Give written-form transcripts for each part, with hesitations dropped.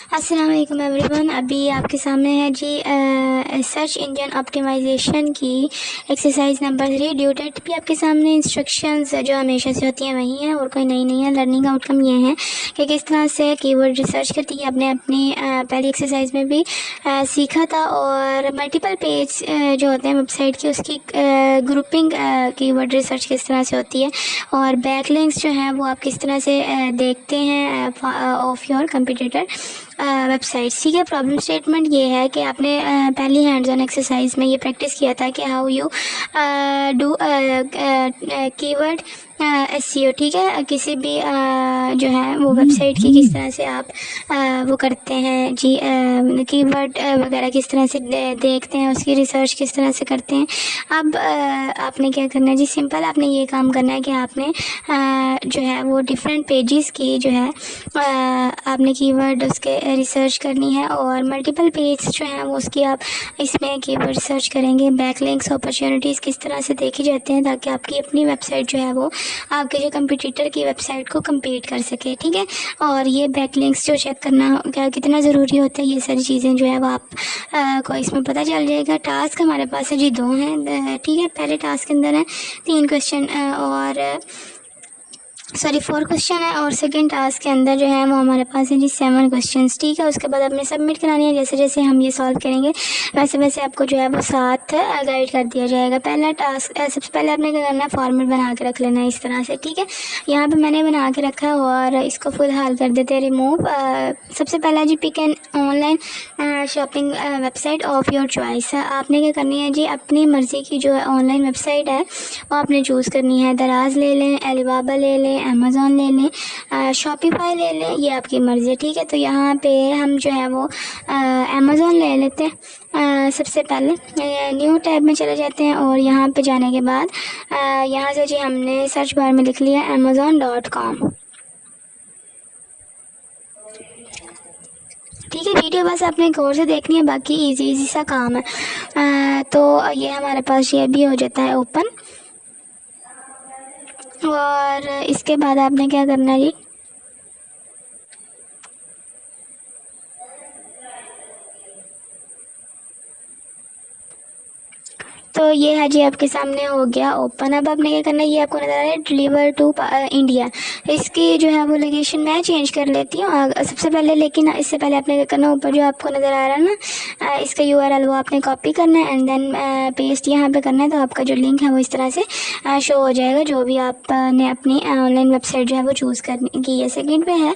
अस्सलाम वालेकुम एवरीवन। अभी आपके सामने है जी सर्च इंजन ऑप्टिमाइजेशन की एक्सरसाइज नंबर 3 ड्यू डेट भी आपके सामने। इंस्ट्रक्शंस जो हमेशा से होती हैं वही हैं और कोई नई नहीं है। लर्निंग आउटकम ये है कि किस तरह से कीवर्ड रिसर्च करती है। आपने अपनी पहली एक्सरसाइज में भी सीखा था। और मल्टीपल पेज जो होते हैं वेबसाइट की उसकी ग्रुपिंग कीवर्ड रिसर्च किस तरह से होती है और बैकलिंक्स जो हैं वो आप किस तरह से देखते हैं ऑफ योर कंप्यूटर वेबसाइट्स। ठीक है। प्रॉब्लम स्टेटमेंट ये है कि आपने पहली हैंड्स ऑन एक्सरसाइज में ये प्रैक्टिस किया था कि how you do keyword SEO. ठीक है। किसी भी जो है वो वेबसाइट की किस तरह से आप वो करते हैं जी, कीवर्ड वगैरह किस तरह से देखते हैं, उसकी रिसर्च किस तरह से करते हैं। अब आपने क्या करना है जी, सिंपल आपने ये काम करना है कि आपने जो है वो डिफरेंट पेजेस की जो है आपने कीवर्ड उसके रिसर्च करनी है और मल्टीपल पेज जो हैं वो उसकी आप इसमें कीवर्ड सर्च करेंगे। बैकलिंक्स अपॉर्चुनिटीज़ किस तरह से देखी जाते हैं ताकि आपकी अपनी वेबसाइट जो है वो आपके जो कंपटीटर की वेबसाइट को कम्पीट कर सके। ठीक है। और ये बैकलिंक्स जो चेक करना क्या कितना ज़रूरी होता है, ये सारी चीज़ें जो है वो आप को इसमें पता चल जाएगा। टास्क हमारे पास है जी 2 हैं। ठीक है। पहले टास्क के अंदर है 3 क्वेश्चन और 4 क्वेश्चन है और सेकंड टास्क के अंदर जो है वो हमारे पास है जी 7 क्वेश्चंस। ठीक है। उसके बाद आपने सबमिट करानी है। जैसे जैसे हम ये सॉल्व करेंगे वैसे वैसे आपको जो है वो साथ गाइड कर दिया जाएगा। पहला टास्क सबसे पहले आपने क्या करना है, फॉर्मेट बना के रख लेना है इस तरह से। ठीक है। यहाँ पे मैंने बना के रखा है और इसको फिलहाल कर देते हैं रिमूव। सबसे पहला जी pick an online shopping website of your choice है। आपने क्या करनी है जी, अपनी मर्ज़ी की जो है ऑनलाइन वेबसाइट है वो आपने चूज़ करनी है। दराज ले लें, अलीबाबा ले लें, अमेज़ॉन ले लें, शॉपिफाई ले लें, ये आपकी मर्ज़ी है। ठीक है। तो यहाँ पे हम जो है वो अमेज़ॉन ले लेते हैं। सबसे पहले न्यू टैब में चले जाते हैं और यहाँ पे जाने के बाद यहाँ से जी हमने सर्च बार में लिख लिया amazon.com। ठीक है। वीडियो बस आपने गौर से देखनी है, बाकी इजी सा काम है। तो ये हमारे पास ये भी हो जाता है ओपन। और इसके बाद आपने क्या करना है जी, तो ये है जी आपके सामने हो गया ओपन। अब आपने क्या करना है, ये आपको नज़र आ रहा है डिलीवर टू इंडिया। इसकी जो है वो लोकेशन मैं चेंज कर लेती हूँ सबसे पहले। लेकिन इससे पहले आपने क्या करना है, ऊपर जो आपको नज़र आ रहा है ना इसका यूआरएल वो आपने कॉपी करना है एंड देन पेस्ट यहाँ पे करना है। तो आपका जो लिंक है वो इस तरह से शो हो जाएगा जो भी आपने अपनी ऑनलाइन वेबसाइट जो है वो चूज़ करने की है। सेकेंड पे है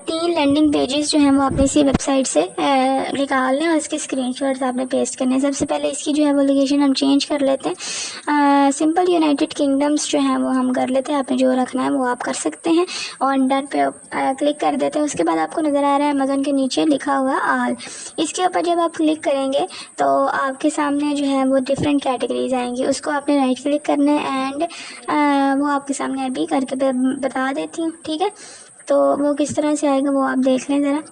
3 लैंडिंग पेजेस जो हैं वो आपने इसी वेबसाइट से निकालने और इसके स्क्रीनशॉट्स आपने पेस्ट करने हैं। सबसे पहले इसकी जो है वो लोकेशन हम चेंज कर लेते हैं। सिंपल यूनाइटेड किंगडम्स जो हैं वो हम कर लेते हैं। आपने जो रखना है वो आप कर सकते हैं और डन पे क्लिक कर देते हैं। उसके बाद आपको नज़र आ रहा है अमेज़न के नीचे लिखा हुआ ऑल। इसके ऊपर जब आप क्लिक करेंगे तो आपके सामने जो है वो डिफरेंट कैटेगरीज आएंगी, उसको आपने राइट क्लिक करना है एंड वो आपके सामने अभी करके बता देती हूँ। ठीक है। तो वो किस तरह से आएगा वो आप देख लें ज़रा।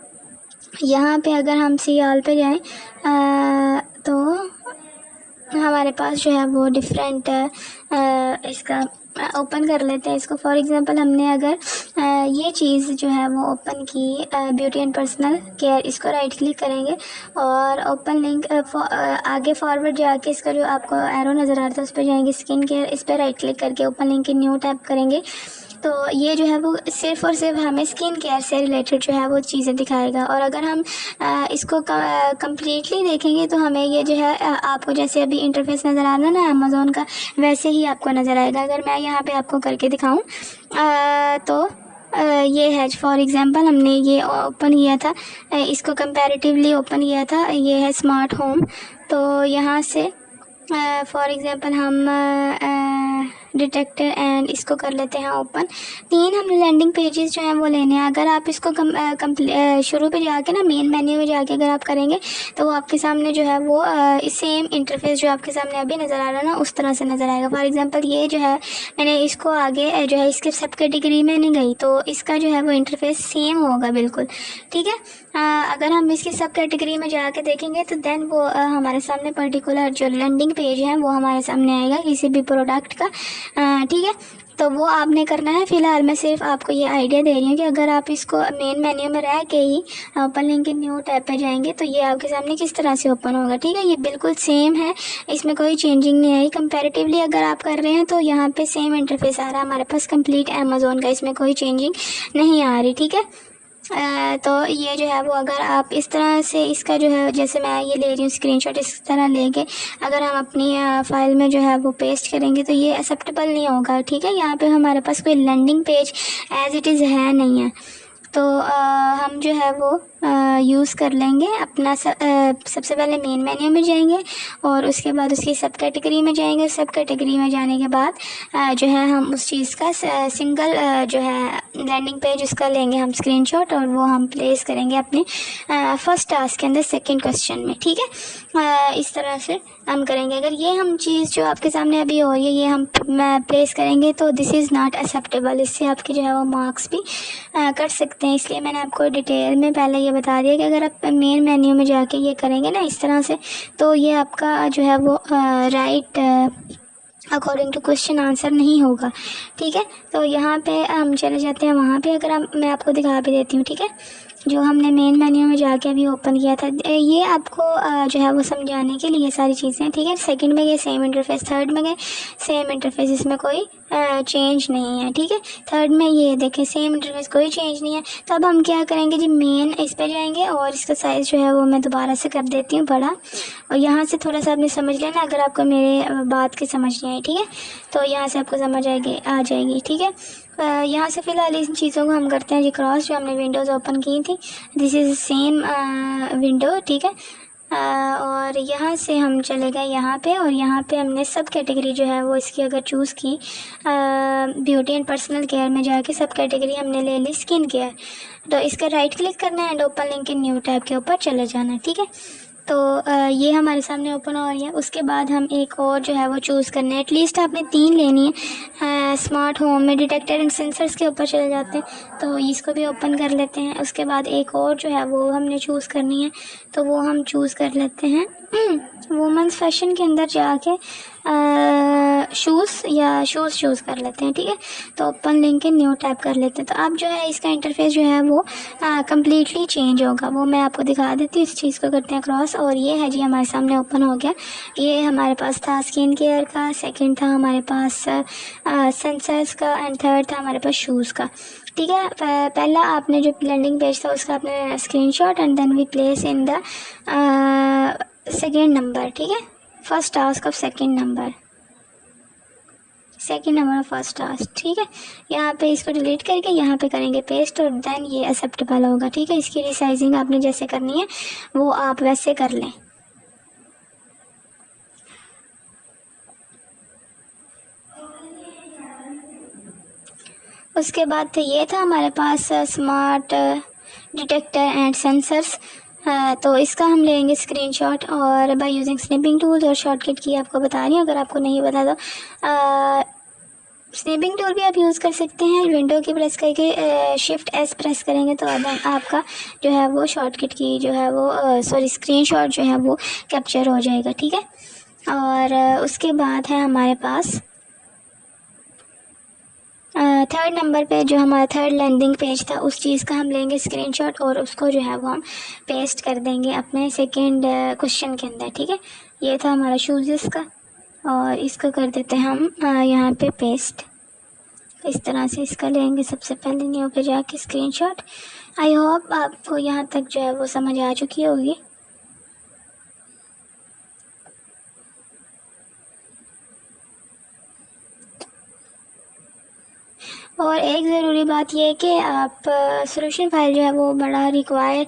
यहाँ पे अगर हम सी ऑल पे जाएँ तो हमारे पास जो है वो डिफरेंट इसका ओपन कर लेते हैं इसको। फॉर एग्जांपल हमने अगर ये चीज़ जो है वो ओपन की ब्यूटी एंड पर्सनल केयर, इसको राइट क्लिक करेंगे और ओपन लिंक आगे फॉरवर्ड जाके इसका जो आपको एरो नज़र आ रहा था उस पर जाएंगे, स्किन केयर, इस पर राइट क्लिक करके ओपन लिंक की न्यू टैप करेंगे। तो ये जो है वो सिर्फ़ और सिर्फ हमें स्किन केयर से रिलेटेड जो है वो चीज़ें दिखाएगा। और अगर हम इसको कम्प्लीटली देखेंगे तो हमें ये जो है आपको जैसे अभी इंटरफेस नज़र आ रहा है ना अमेज़ॉन का, वैसे ही आपको नज़र आएगा। अगर मैं यहाँ पे आपको करके दिखाऊं तो ये है फॉर एग्ज़ाम्पल हमने ये ओपन किया था, इसको कंपैरेटिवली ओपन किया था। ये है स्मार्ट होम। तो यहाँ से फॉर एग्ज़ाम्पल हम डिटेक्टर एंड इसको कर लेते हैं ओपन। 3 हम लैंडिंग पेजेस जो हैं वो लेने हैं। अगर आप इसको शुरू पे जाके ना मेन मेन्यू में जाके अगर आप करेंगे तो वो आपके सामने जो है वो सेम इंटरफेस जो आपके सामने अभी नज़र आ रहा है ना उस तरह से नज़र आएगा। फॉर एग्जांपल ये जो है मैंने इसको आगे जो है इसके सब कैटेगरी में नहीं गई तो इसका जो है वो इंटरफेस सेम होगा बिल्कुल। ठीक है। अगर हम इसकी सब कैटेगरी में जाके देखेंगे तो देन वो हमारे सामने पर्टिकुलर जो लैंडिंग पेज है वो हमारे सामने आएगा किसी भी प्रोडक्ट का। ठीक है। तो वो आपने करना है। फ़िलहाल मैं सिर्फ आपको ये आइडिया दे रही हूँ कि अगर आप इसको मेन मेन्यू में रह के ही open link in new tab पे जाएंगे तो ये आपके सामने किस तरह से ओपन होगा। ठीक है, ये बिल्कुल सेम है, इसमें कोई चेंजिंग नहीं आई। कंपैरेटिवली अगर आप कर रहे हैं तो यहाँ पे सेम इंटरफेस आ रहा है हमारे पास कंप्लीट अमेज़ॉन का, इसमें कोई चेंजिंग नहीं आ रही। ठीक है, तो ये जो है वो अगर आप इस तरह से इसका जो है, जैसे मैं ये ले रही हूँ स्क्रीनशॉट, इस तरह लेके अगर हम अपनी फाइल में जो है वो पेस्ट करेंगे तो ये एक्सेप्टेबल नहीं होगा। ठीक है, यहाँ पे हमारे पास कोई landing page as it is है नहीं है, तो हम जो है वो यूज़ कर लेंगे अपना सबसे पहले मेन मेन्यू में जाएंगे और उसके बाद उसकी सब कैटेगरी में जाएंगे। सब कैटेगरी में जाने के बाद जो है हम उस चीज़ का सिंगल जो है लैंडिंग पेज उसका लेंगे हम स्क्रीनशॉट और वो हम प्लेस करेंगे अपने फर्स्ट टास्क के अंदर सेकंड क्वेश्चन में। ठीक है, इस तरह से हम करेंगे। अगर ये हम चीज़ जो आपके सामने अभी हो रही है ये हम प्लेस करेंगे तो दिस इज़ नॉट एक्सेप्टेबल, इससे आपके जो है वो मार्क्स भी कट सकते हैं। इसलिए मैंने आपको डिटेल में पहले ये बता दिया कि अगर आप मेन मेन्यू में जाके ये करेंगे ना इस तरह से तो ये आपका जो है वो right according to question answer नहीं होगा। ठीक है, तो यहाँ पे हम चले जाते हैं वहाँ पे। अगर मैं आपको दिखा भी देती हूँ। ठीक है, जो हमने मेन मेन्यू में जाके अभी ओपन किया था, ये आपको जो है वो समझाने के लिए सारी चीज़ें। ठीक है, सेकंड में गए सेम इंटरफेस, थर्ड में गए सेम इंटरफेस, इसमें कोई चेंज नहीं है। ठीक है, थर्ड में ये देखें सेम इंटरफेस, कोई चेंज नहीं है। तो अब हम क्या करेंगे जी, मेन इस पर जाएंगे और इसका साइज़ जो है वो मैं दोबारा से कर देती हूँ बड़ा, और यहाँ से थोड़ा सा आपने समझ लेना अगर आपको मेरे बात की समझ नहीं आई। ठीक है, तो यहाँ से आपको समझ आ जाएगी। ठीक है, यहाँ से फ़िलहाल इन चीज़ों को हम करते हैं जी क्रॉस, जो हमने विंडोज़ ओपन की थी दिस इज़ सेम विंडो। ठीक है, और यहाँ से हम चले गए यहाँ पे और यहाँ पे हमने सब कैटेगरी जो है वो इसकी अगर चूज़ की ब्यूटी एंड पर्सनल केयर में जाके सब कैटेगरी हमने ले ली स्किन केयर, तो इसका राइट क्लिक करना है and open link in new tab के ऊपर चले जाना है। ठीक है, तो ये हमारे सामने ओपन हो रही है। उसके बाद हम एक और जो है वो चूज़ करना है, एटलीस्ट आपने 3 लेनी है। स्मार्ट होम में डिटेक्टर एंड सेंसर्स के ऊपर चले जाते हैं तो इसको भी ओपन कर लेते हैं। उसके बाद एक और जो है वो हमने चूज़ करनी है तो वो हम चूज़ कर लेते हैं वुमेंस फैशन के अंदर जाके शूज़ चूज़ कर लेते हैं। ठीक है, तो open link in new tab कर लेते हैं। तो अब जो है इसका इंटरफेस जो है वो कम्प्लीटली चेंज होगा, वो मैं आपको दिखा देती हूँ। इस चीज़ को करते हैं क्रॉस और ये है जी हमारे सामने ओपन हो गया। ये हमारे पास था स्किन केयर का, सेकंड था हमारे पास सेंसर्स का एंड थर्ड था हमारे पास शूज़ का। ठीक है, पहला आपने जो लैंडिंग पेज था उसका आपने screenshot and then we place in the second number. ठीक है, first task of second number of first task. ठीक है, यहाँ पे इसको डिलीट करके यहाँ पे करेंगे पेस्ट और देन ये एक्सेप्टेबल होगा। ठीक है, इसकी रिसाइजिंग आपने जैसे करनी है वो आप वैसे कर लें। उसके बाद तो ये था हमारे पास स्मार्ट डिटेक्टर एंड सेंसर्स, तो इसका हम लेंगे स्क्रीनशॉट और बाय यूजिंग स्नैपिंग टूल्स और शॉर्टकट की आपको बता रही हूँ, अगर आपको नहीं पता तो स्नैपिंग टूल भी आप यूज़ कर सकते हैं। विंडो की प्रेस करके शिफ्ट एस प्रेस करेंगे तो अब आपका जो है वो शॉर्टकट की जो है वो स्क्रीनशॉट जो है वो कैप्चर हो जाएगा। ठीक है, और उसके बाद है हमारे पास थर्ड नंबर पे जो हमारा थर्ड लैंडिंग पेज था उस चीज़ का हम लेंगे स्क्रीनशॉट और उसको जो है वो हम पेस्ट कर देंगे अपने सेकंड क्वेश्चन के अंदर। ठीक है, ये था हमारा शूज़ का और इसको कर देते हैं हम यहाँ पे पेस्ट। इस तरह से इसका लेंगे सबसे पहले न्यू पे जाके स्क्रीनशॉट। आई होप आपको यहाँ तक जो है वो समझ आ चुकी होगी। और एक ज़रूरी बात यह है कि आप सोल्यूशन फाइल जो है वो बड़ा रिक्वायर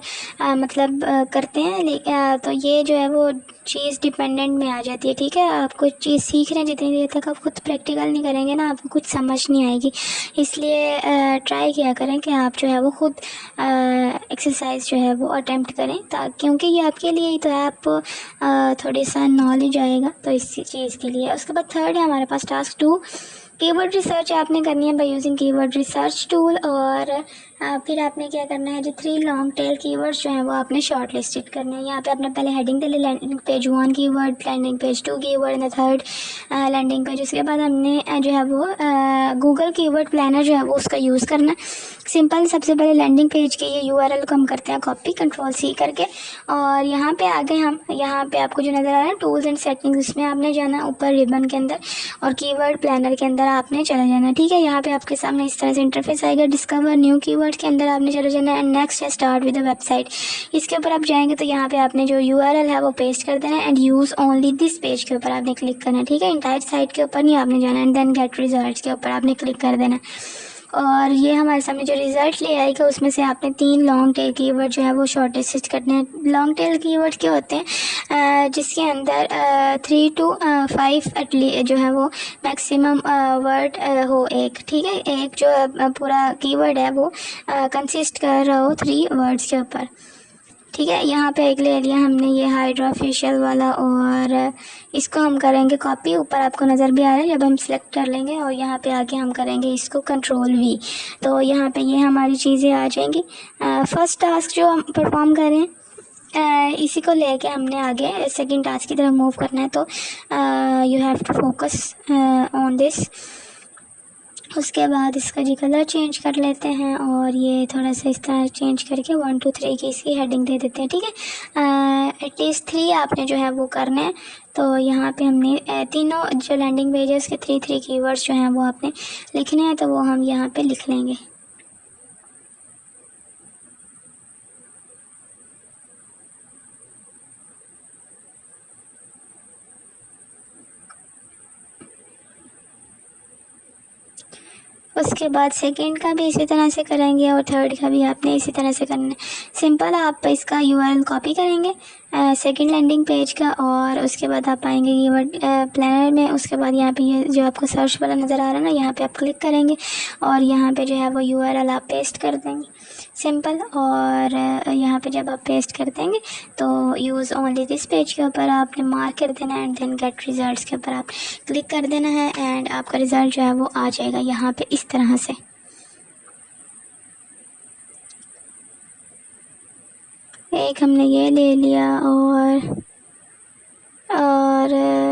करते हैं, तो ये जो है वो चीज़ डिपेंडेंट में आ जाती है। ठीक है, आप कुछ चीज़ सीख रहे हैं जितनी देर तक आप खुद प्रैक्टिकल नहीं करेंगे ना आपको कुछ समझ नहीं आएगी। इसलिए ट्राई किया करें कि आप जो है वो खुद एक्सरसाइज जो है वो अटेम्प्ट करें, क्योंकि ये आपके लिए ही तो है, आप थोड़ी सा नॉलेज आएगा तो इस चीज़ के लिए। उसके बाद थर्ड है हमारे पास टास्क 2 कीवर्ड रिसर्च आपने करनी है by using keyword research tool. और फिर आपने क्या करना है, जो 3 लॉन्ग टेल कीवर्ड्स जो हैं वो आपने शॉर्ट लिस्टेड करने हैं। यहाँ पे आपने पहले हेडिंग दे ली, landing page 1 keyword, landing page 2 keyword and third landing page. उसके बाद हमने जो है वो गूगल कीवर्ड प्लानर जो है वो उसका यूज़ करना है। सिंपल, सबसे पहले लैंडिंग पेज के ये यूआरएल को हम करते हैं कॉपी Ctrl+C करके, और यहाँ पे आगे हम, यहाँ पे आपको जो नज़र आ रहा है टूल्स एंड सेटिंग्स, उसमें आपने जाना ऊपर रिबन के अंदर और कीवर्ड प्लानर के अंदर आपने चले जाना। ठीक है, यहाँ पे आपके सामने इस तरह से इंटरफेस आएगा। डिस्कवर न्यू कीवर्ड के अंदर आपने चले जाना है। नेक्स्ट है स्टार्ट विद द वेबसाइट, इसके ऊपर आप जाएंगे तो यहाँ पे आपने जो यूआरएल है वो पेस्ट कर देना है and use only this page के ऊपर आपने क्लिक करना है। ठीक है, इंटायर साइट के ऊपर नहीं आपने जाना, एंड देन गेट रिजल्ट के ऊपर आपने क्लिक कर देना। और ये हमारे सामने जो रिज़ल्ट ले आएगा उसमें से आपने 3 लॉन्ग टेल कीवर्ड जो है वो शॉर्ट लिस्ट करने हैं। लॉन्ग टेल कीवर्ड क्या होते हैं, जिसके अंदर 3 to 5 जो है वो मैक्सिमम वर्ड हो एक। ठीक है, एक जो पूरा कीवर्ड है वो कंसिस्ट कर रहा हो 3 वर्ड्स के ऊपर। ठीक है, यहाँ पे एक ले लिया हमने ये हाइड्रा फेशियल वाला, और इसको हम करेंगे कॉपी। ऊपर आपको नज़र भी आ रहा है, जब हम सिलेक्ट कर लेंगे और यहाँ पे आके हम करेंगे इसको Ctrl+V, तो यहाँ पे ये हमारी चीज़ें आ जाएंगी। फर्स्ट टास्क जो हम परफॉर्म करें, इसी को लेके हमने आगे सेकंड टास्क की तरफ मूव करना है, तो you have to focus on this. उसके बाद इसका जी कलर चेंज कर लेते हैं और ये थोड़ा सा इस तरह चेंज करके 1 2 3 की इसकी हेडिंग दे देते हैं। ठीक है, एटलीस्ट 3 आपने जो है वो करना है। तो यहाँ पे हमने तीनों जो लैंडिंग पेजेस के 3 कीवर्ड्स जो हैं वो आपने लिखने हैं, तो वो हम यहाँ पे लिख लेंगे। उसके बाद सेकंड का भी इसी तरह से करेंगे और थर्ड का भी आपने इसी तरह से करना है। सिंपल, आप इसका यूआरएल कॉपी करेंगे सेकंड लैंडिंग पेज का, और उसके बाद आप आएंगे कीवर्ड प्लानर में। उसके बाद यहाँ पे ये जो आपको सर्च वाला नज़र आ रहा है ना, यहाँ पे आप क्लिक करेंगे और यहाँ पे जो है वो यूआरएल आप पेस्ट कर देंगे। सिंपल, और यहाँ पे जब आप पेस्ट कर देंगे तो यूज़ ओनली दिस पेज के ऊपर आपने मार्क कर देना है एंड देन गेट रिजल्ट्स के ऊपर आप क्लिक कर देना है एंड आपका रिज़ल्ट जो है वो आ जाएगा यहाँ पे इस तरह से। एक हमने ये ले लिया, और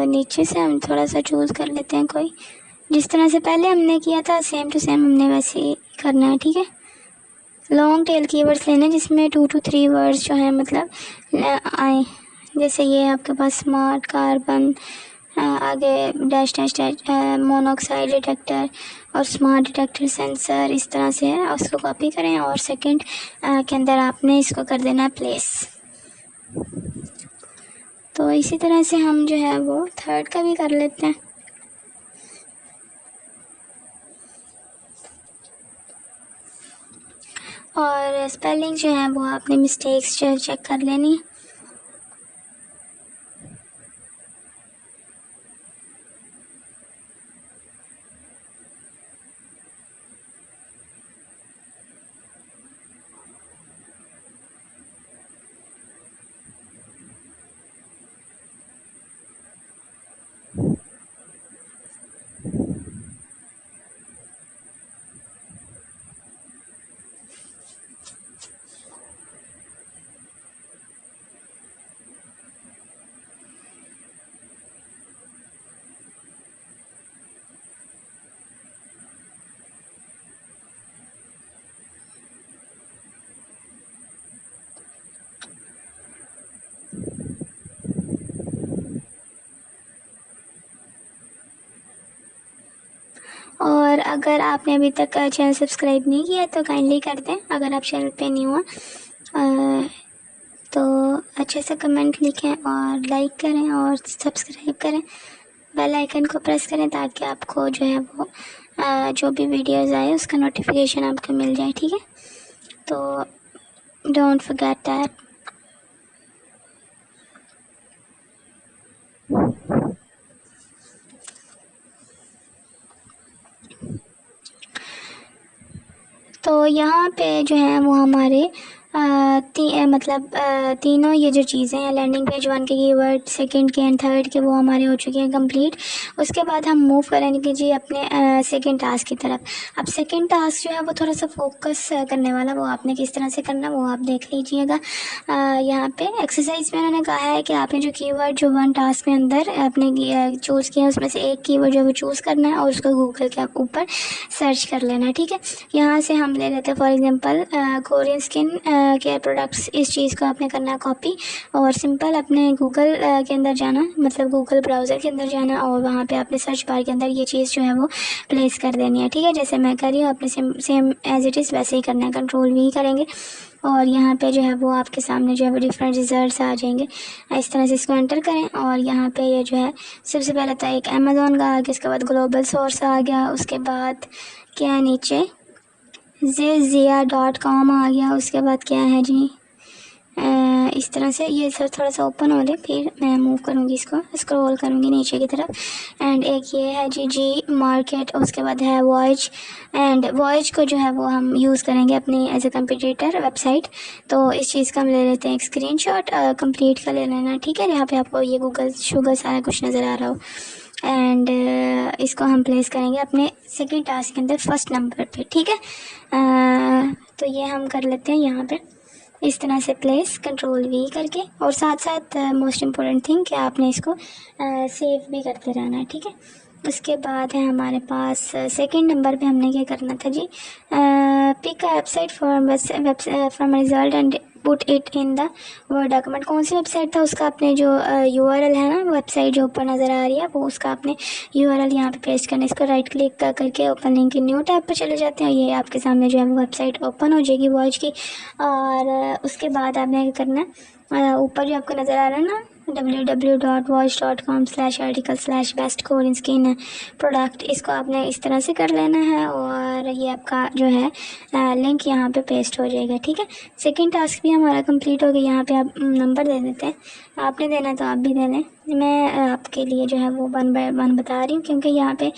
नीचे से हम थोड़ा सा चूज़ कर लेते हैं कोई, जिस तरह से पहले हमने किया था सेम टू सेम हमने वैसे ही करना है। ठीक है, लॉन्ग टेल कीवर्ड्स लेने जिसमें 2 to 3 वर्ड्स जो हैं मतलब आए, जैसे ये आपके पास स्मार्ट कार्बन, आगे dash dash dash monoxide detector और स्मार्ट डिटेक्टर सेंसर, इस तरह से है। उसको कॉपी करें और सेकंड के अंदर आपने इसको कर देना प्लेस। तो इसी तरह से हम जो है वो थर्ड का भी कर लेते हैं। और स्पेलिंग जो है वो आपने मिस्टेक्स जो चेक कर लेनी है। और अगर आपने अभी तक चैनल सब्सक्राइब नहीं किया तो काइंडली कर दें। अगर आप चैनल पे नहीं हुआ तो अच्छे से कमेंट लिखें और लाइक करें और सब्सक्राइब करें, बेल आइकन को प्रेस करें ताकि आपको जो है वो जो भी वीडियोस आए उसका नोटिफिकेशन आपको मिल जाए। ठीक है, तो डोंट फॉरगेट दैट। तो यहाँ पे जो है वो हमारे मतलब तीनों ये जो चीज़ें हैं, लैंडिंग पेज 1 के कीवर्ड, सेकंड के एंड थर्ड के, वो हमारे हो चुके हैं कंप्लीट। उसके बाद हम मूव करेंगे जी अपने सेकंड टास्क की तरफ। अब सेकंड टास्क जो है वो थोड़ा सा फोकस करने वाला, वो आपने किस तरह से करना वो आप देख लीजिएगा। यहाँ पे एक्सरसाइज में उन्होंने कहा है कि आपने जो कीवर्ड जो 1 टास्क में अंदर आपने चूज़ किया उसमें से एक कीवर्ड जो है वो चूज़ करना है और उसको गूगल के ऊपर सर्च कर लेना है, ठीक है। यहाँ से हम ले लेते हैं for example Korean skin care products. इस चीज़ को आपने करना है कॉपी और सिंपल अपने गूगल के अंदर जाना, मतलब गूगल ब्राउज़र के अंदर जाना और वहाँ पे आपने सर्च बार के अंदर ये चीज़ जो है वो प्लेस कर देनी है, ठीक है। जैसे मैं कर रही हूँ आपने सेम एज इट इज़ वैसे ही करना है, कंट्रोल भी करेंगे और यहाँ पे जो है वो आपके सामने जो है वो डिफरेंट रिजल्ट्स आ जाएंगे। इस तरह से इसको एंटर करें और यहाँ पे ये जो है सबसे पहले तो एक अमेज़ॉन का आ गया, उसके बाद ग्लोबल सोर्स आ गया, उसके बाद क्या है नीचे zia.com आ गया, उसके बाद क्या है जी इस तरह से ये सर थोड़ा सा ओपन हो रहे, फिर मैं मूव करूँगी, इसको स्क्रॉल करूँगी नीचे की तरफ। एंड एक ये है जी मार्केट, उसके बाद है वॉइज, एंड वॉइज को जो है वो हम यूज़ करेंगे अपनी एज ए कंपटीटर वेबसाइट। तो इस चीज़ का हम ले लेते हैं एक स्क्रीनशॉट, कंप्लीट का ले लेना, ठीक है, जहाँ पे आपको ये गूगल शुगर सारा कुछ नज़र आ रहा हो। एंड इसको हम प्लेस करेंगे अपने सेकेंड टास्क के अंदर फर्स्ट नंबर पे, ठीक है। तो ये हम कर लेते हैं यहाँ पे इस तरह से प्लेस, कंट्रोल वी करके, और साथ साथ मोस्ट इम्पोर्टेंट थिंग कि आपने इसको सेव भी करते रहना है, ठीक है। उसके बाद है हमारे पास सेकंड नंबर पे हमने क्या करना था जी, pick a website from result and put it in the word document. कौन सी वेबसाइट था उसका आपने जो यूआरएल है ना, वेबसाइट जो ऊपर नज़र आ रही है वो उसका आपने यूआरएल यहाँ पे पेस्ट करना है। इसको राइट क्लिक करके ओपन लिंक न्यू टैब पे चले जाते हैं, ये आपके सामने जो है वो वेबसाइट ओपन हो जाएगी वॉच की। और उसके बाद आपने क्या करना है, ऊपर जो आपको नज़र आ रहा है ना www.watch.com/article/best प्रोडक्ट, इसको आपने इस तरह से कर लेना है और ये आपका जो है लिंक यहाँ पे पेस्ट हो जाएगा, ठीक है। सेकंड टास्क भी हमारा कंप्लीट हो गया। यहाँ पे आप नंबर दे देते हैं, आपने देना तो आप भी दे लें, मैं आपके लिए जो है वो 1 बाय 1 बता रही हूँ क्योंकि यहाँ पे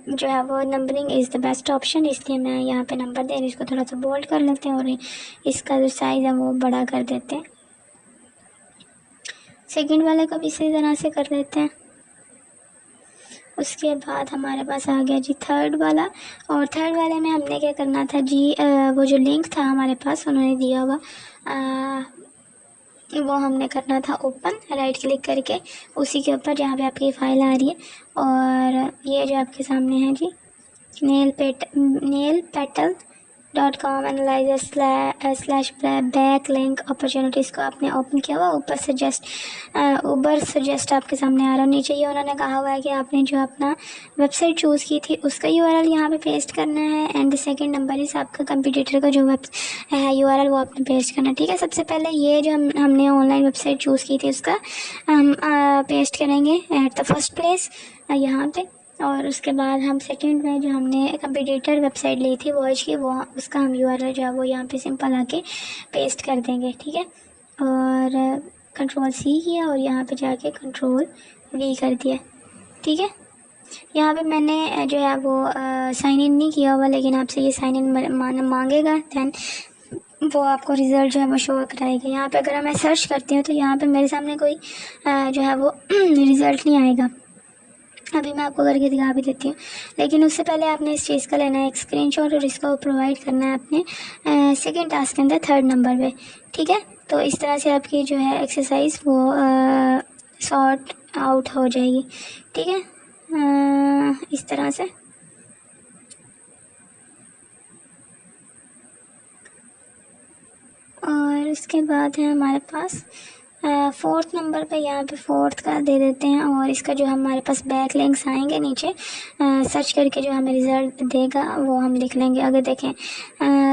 जो है वो numbering is the best option, इसलिए मैं यहाँ पे नंबर दे रही हूँ। इसको थोड़ा सा बोल्ड कर लेते हैं और इसका जो साइज़ है वो बड़ा कर देते हैं। सेकंड वाले को भी इसी तरह से कर लेते हैं। उसके बाद हमारे पास आ गया जी थर्ड वाला, और थर्ड वाले में हमने क्या करना था जी, वो जो लिंक था हमारे पास उन्होंने दिया हुआ, वो हमने करना था ओपन, राइट क्लिक करके उसी के ऊपर जहाँ पे आपकी फ़ाइल आ रही है। और ये जो आपके सामने है जी nailpetal.com analyser slash back link opportunities को आपने ओपन किया हुआ, ऊपर सजेस्ट आपके सामने आ रहा है। नीचे ये उन्होंने कहा हुआ है कि आपने जो अपना वेबसाइट चूज़ की थी उसका यूआरएल यहाँ पे पेस्ट करना है, एंड सेकंड नंबर इस आपका कंप्यूटर का जो वेब है यूआरएल वो आपने पेस्ट करना है, ठीक है। सबसे पहले ये जो हमने ऑनलाइन वेबसाइट चूज़ की थी उसका हम पेस्ट करेंगे एट द फर्स्ट प्लेस यहाँ पे, और उसके बाद हम सेकंड में जो हमने कंप्यूटर वेबसाइट ली थी वॉइस की, वो उसका हम यूआरएल जो है वो यहाँ पे सिंपल आके पेस्ट कर देंगे, ठीक है। और कंट्रोल सी किया और यहाँ पे जाके कंट्रोल वी कर दिया, ठीक है। यहाँ पे मैंने जो है वो साइन इन नहीं किया हुआ, लेकिन आपसे ये साइन इन मांगेगा, दैन वो आपको रिज़ल्ट जो है वो शो कराएगा। यहाँ पे अगर मैं सर्च करती हूँ तो यहाँ पे मेरे सामने कोई जो है वो रिज़ल्ट नहीं आएगा। अभी मैं आपको करके दिखा भी देती हूँ, लेकिन उससे पहले आपने इस चीज़ का लेना है एक स्क्रीनशॉट और इसको प्रोवाइड करना है अपने सेकंड टास्क के अंदर थर्ड नंबर पे, ठीक है। तो इस तरह से आपकी जो है एक्सरसाइज वो सॉर्ट आउट हो जाएगी, ठीक है, इस तरह से। और उसके बाद है हमारे पास फोर्थ नंबर पे, यहाँ पे फोर्थ का दे देते हैं और इसका जो हमारे पास बैक लिंक्स आएंगे नीचे सर्च करके जो हमें रिज़ल्ट देगा वो हम लिख लेंगे। अगर देखें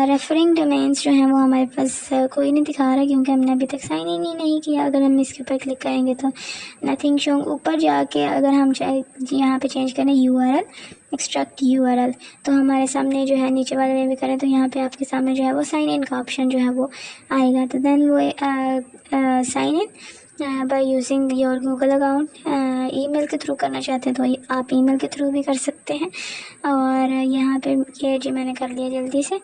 रेफरिंग डोमेन्स जो हैं वो हमारे पास कोई नहीं दिखा रहा क्योंकि हमने अभी तक साइन इन ही नहीं किया। अगर हम इसके ऊपर क्लिक करेंगे तो नथिंग शो, ऊपर जाके अगर हम यहाँ पे चेंज करें यूआरएल एक्सट्रैक्ट यूआरएल, तो हमारे सामने जो है नीचे वाले में भी करें तो यहाँ पे आपके सामने जो है वो साइन इन का ऑप्शन जो है वो आएगा। तो देन वो sign in by using your Google account, email के थ्रू करना चाहते हैं तो आप ईमेल के थ्रू भी कर सकते हैं। और यहाँ पे ये जी मैंने कर लिया जल्दी से।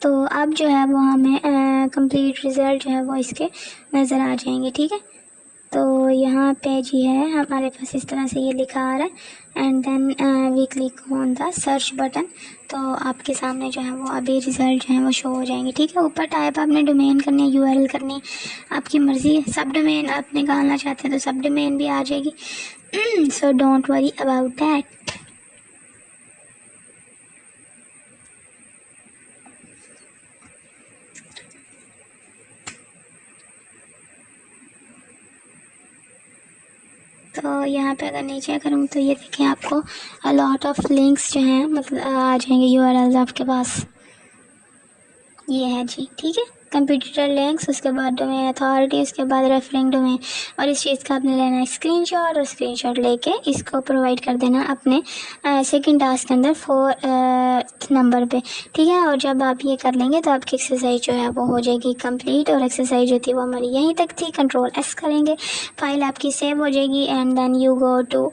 तो अब जो है वो हमें कंप्लीट रिज़ल्ट जो है वो इसके नज़र आ जाएंगे। ठीक है, तो यहाँ पे जी है हमारे पास इस तरह से ये लिखा आ रहा है and then we click on the search button. तो आपके सामने जो है वो अभी रिज़ल्ट जो है वो शो हो जाएंगे। ठीक है, ऊपर टाइप आपने डोमेन करनी है, यूआरएल करनी है, आपकी मर्ज़ी है। सब डोमेन आप निकालना चाहते हैं तो सब डोमेन भी आ जाएगी। So don't worry about that. तो यहाँ पे अगर नीचे करूँ तो ये देखें आपको अ लॉट ऑफ लिंक्स जो हैं मतलब आ जाएंगे, यूआरएल्स आपके पास। ये है जी, ठीक है, कंप्यूटर लिंक्स, उसके बाद डोमेन अथॉरिटी, उसके बाद रेफरिंग डोमेन। और इस चीज़ का आपने लेना है स्क्रीनशॉट, और स्क्रीनशॉट लेके इसको प्रोवाइड कर देना अपने सेकंड टास्क के अंदर 4 नंबर पे। ठीक है, और जब आप ये कर लेंगे तो आपकी एक्सरसाइज जो है वो हो जाएगी कंप्लीट। और एक्सरसाइज जो थी वो हमारी यहीं तक थी। कंट्रोल S करेंगे, फाइल आपकी सेव हो जाएगी and then you go to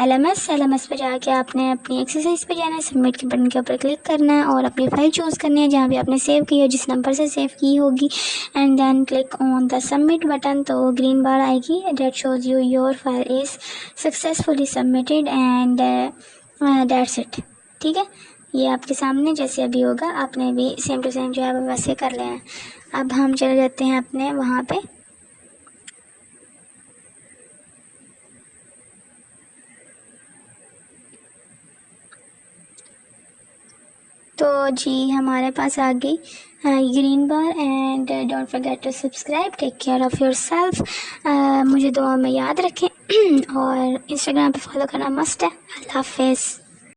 LMS पे जाके आपने अपनी एक्सरसाइज पे जाना है, सबमिट के बटन के ऊपर क्लिक करना है और अपनी फाइल चूज़ करनी है जहाँ भी आपने सेव की हो, जिस नंबर से सेव की होगी, and then click on the submit button. तो ग्रीन बार आएगी that shows you your file is successfully submitted and that's it. ठीक है, ये आपके सामने जैसे अभी होगा आपने भी सेम टू सेम जो है वो वैसे कर लेना है। अब हम चले जाते हैं अपने वहाँ पे। तो जी हमारे पास आ गई green bar and don't forget to subscribe, take care of your self. मुझे दुआ में याद रखें और इंस्टाग्राम पे फॉलो करना मस्ट है। अल्लाह हाफ़िज़।